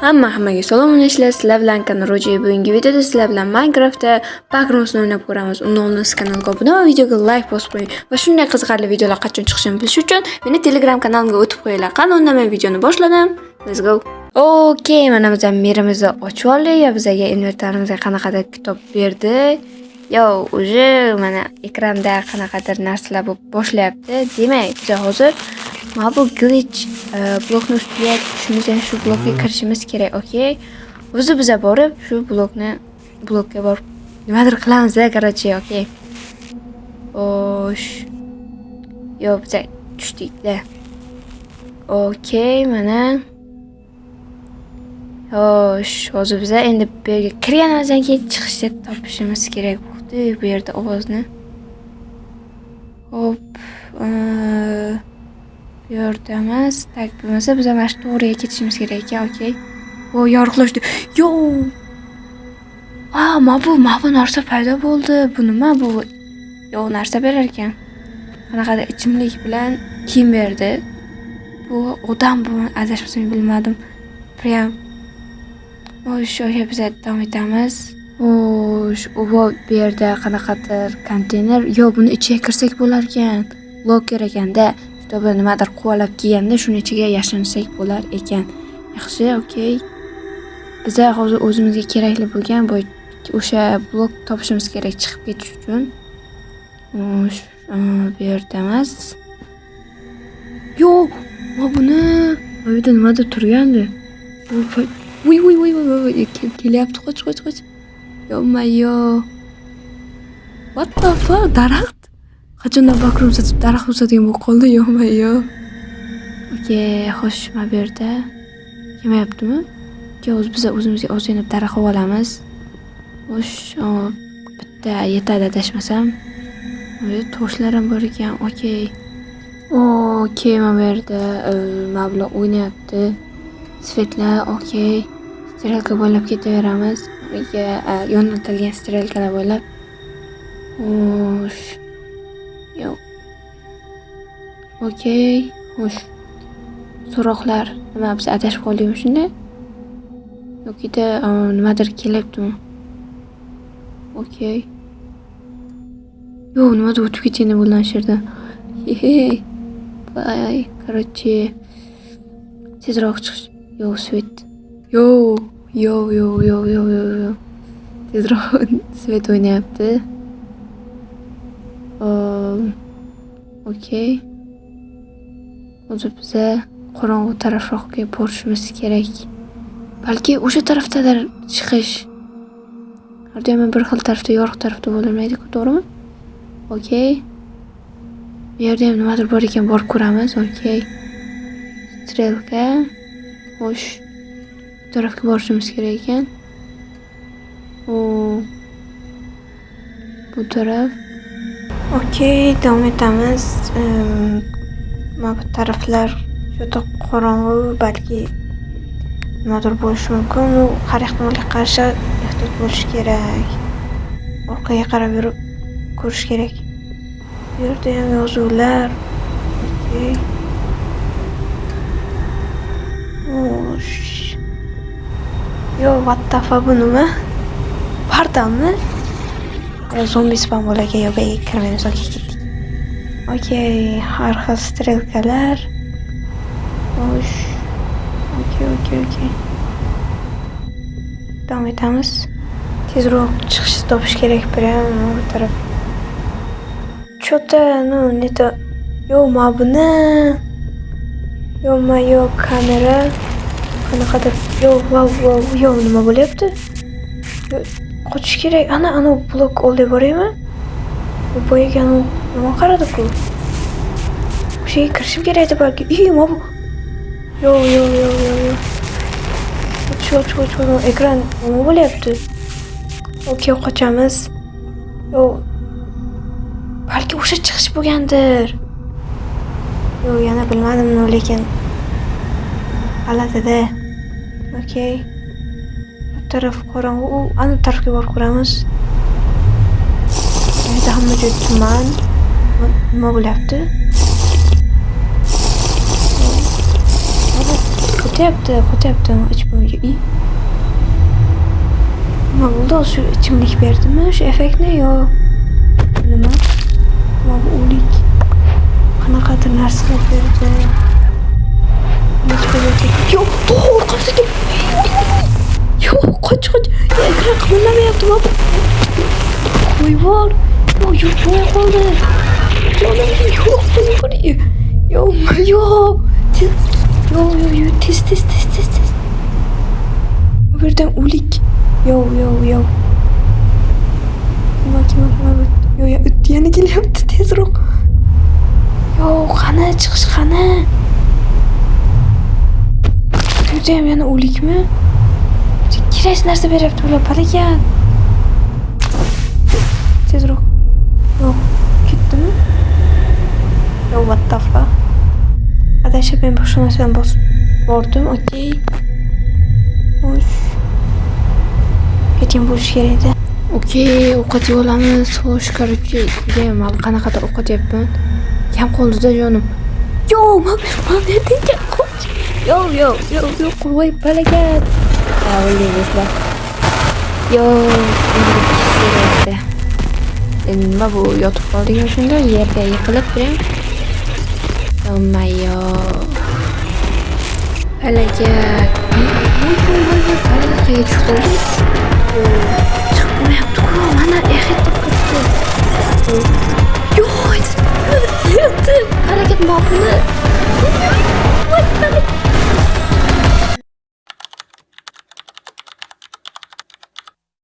Hammaga salom, sizlar bilan kanal Roji. Bugungi videoda sizlar bilan Minecraftda Backrooms'ni o'ynab ko'ramiz. Unda olmasa kanalga obuna va videoga like bosib qo'ying. Va shunday qiziqarli videolar qachon chiqishini bilish uchun meni Telegram kanalimga o'tib qo'yinglar. Qani unda men videoni boshladim. Let's go. Okay, mana biz merimizni ochib oldik. Bizga inventorimizga qanaqadir kitob berdi. Yo, уже mana ekranda qanaqadir narsalar bo'lib boshlayapti. Demak, biz hozir mana bu glitch blokni ustiga tushimiz, ya'ni shu blokka kirishimiz kerak, okey? O'zi biza borib shu blokka borib nimadir qilamiz, короче, okey. Xo'sh. Yo, biza tushdikda. Okey, mana. Xo'sh, hozir biza endi bu yerga kirganimizdan keyin chiqishni topishimiz kerak bo'ldi bu yerda ovozni. Hop. Bu yerda emas, tak bo'lmasa biz mana shu to'g'riga ketishimiz kerak ekan, okey. O, yorug'lashdi. Yo! Mana bu narsa paydo bo'ldi. Bu nima bu? Yo, narsa berar ekan. Qanaqadir ichimlik bilan kiyim berdi. Bu odam bu, adashmasam bilmadim. Prям o'sha biz davom etamiz. Xo'sh, bu yerda qanaqadir konteyner. Yo, buni ichiga kirsak bo'lar ekan. Locker ekanda. To'g'ri nimadir quvalab kelganda shuni ichiga yashinsak bo'lar ekan. Yaxshi, okey. Biz hozir o'zimizga kerakli bo'lgan o'sha blok topishimiz kerak chiqib ketish uchun. Bu yerda emas. Yo, mana buni bu yerda nimadir turgandi. Voy, kelyapti, qoch. Yo. What the fuck? Daraxt. Qachondan bakrum satib daraxt o'sadigan bo'lib qoldi, yo. Okey, xo'sh, mana bu yerda kelmayaptimi? Biz o'zimizga ozgina daraxt olamiz. Xo'sh, bitta yetadi adashmasam. Bu yerda toshlar ham bor ekan, okey. Okey, mana bu yerda mablag' o'ynayapti. Svetlar, okey. Strelka bo'ylab ketaveramiz. Yo'naltirilgan strelkalar bo'ylab. Xo'sh. Yo. Okey, xo'sh. So'roqlar, nima biz adashib qoldikmi shunday? Yo'qida nimadir kelyaptimi? Okey. Yo, nimadir o'tib ketganda bo'lgan sherda. Voy, короче. Tezroq chiqish. Yo, svet. Yo. Tezroq svet o'ynayapti. Okey. Hozir biza qorong'u tarafroqqa borishimiz kerak. Balki o'sha tarafdadir chiqish. Har doim bir xil tarafda, yorug' tarafda bo'lmaydi-ku, to'g'rimi? Okey. Bu yerda ham nimadir bor ekan, borib ko'ramiz. Okey. Strelka. Xo'sh. Bu tarafga borishimiz kerak ekan. Bu taraf. Okey, davom etamiz. Mana bu taraflar juda qorong'u, balki nimadir bo'lishi mumkin. Har ehtimolga qarshi ehtiyot bo'lish kerak. Orqaga qarab yurib ko'rish kerak. Bu yerda ham yozuvlar. Okey. Yo, what the fuck, bu nima? Pardonmi? Zombi spam bo'laga yo'q, kirmaymiz, okey, ketdik. Okey, har xil strelkalar. Xo'sh. Okey. Davom etamiz. Tezroq chiqish topish kerak prям bu taraf. Cho'ta, neta. Yo, mana buni. Yo, kamera. Qanaqadir. Yo, nima bo'lyapti? Qochish kerak. Ana blok oldi boraymi? Bu boyaga nima qaradi-ku? O'shaga kirishim kerak edi balki. Mana bu. Yo. Qoch. Ekran nima bo'lyapti? Okey, qochamiz. Yo. Balki o'sha chiqish bo'lgandir. Yo, yana bilmadim, lekin g'alati-da. Okey. Bu taraf qorong'u. Ana tarafga borib ko'ramiz. Endi hamma joy tuman. Nima bo'lyapti? ishlayapti, qotyapti ichib bo'yicha. Nima bo'ldi? Shu ichimlik berdimi? Shu effektni yo nima? Nima bu o'lik? Qanaqadir narsalar berdi. Yo'q, orqamga. Yo'q, qoch. Ekran qimirlamayapti bu. Qo'yvor. Yo'q, qo'ya qoldi. Jonim yo'q, qo'yvor. Yo'q. Tez. Bu yerdan o'lik. Yo'q. Nima? Yo'q, yana kelyapti tezroq. Yo'q, qani chiqish qani? Bu yerda ham yana o'likmi? Kerak narsa beryapti bular, palagan. Tezroq. Yo'q, ketdimi? Yo'q, what the fuck? Adashib men boshqa narsadan bordim, okey. Xo'sh. Ketgan bo'lish kerak edi. Okey, ovqat yeb olamiz. Xo'sh, короче, men qanaqadir ovqat yeyapman. Kam qoldida jonim. Yo'q, men nerdan qoch? Yo'q, qo'y palagan. O'ylaysizlar. Yo'q, nima bu yotib qoldik shunda yerga yiqilib turing. Yo'mayo. Palagan. Palaga chiqdi. Chiqmayapti-ku, mana exetib ketdi. Yo'q, palagan maqni.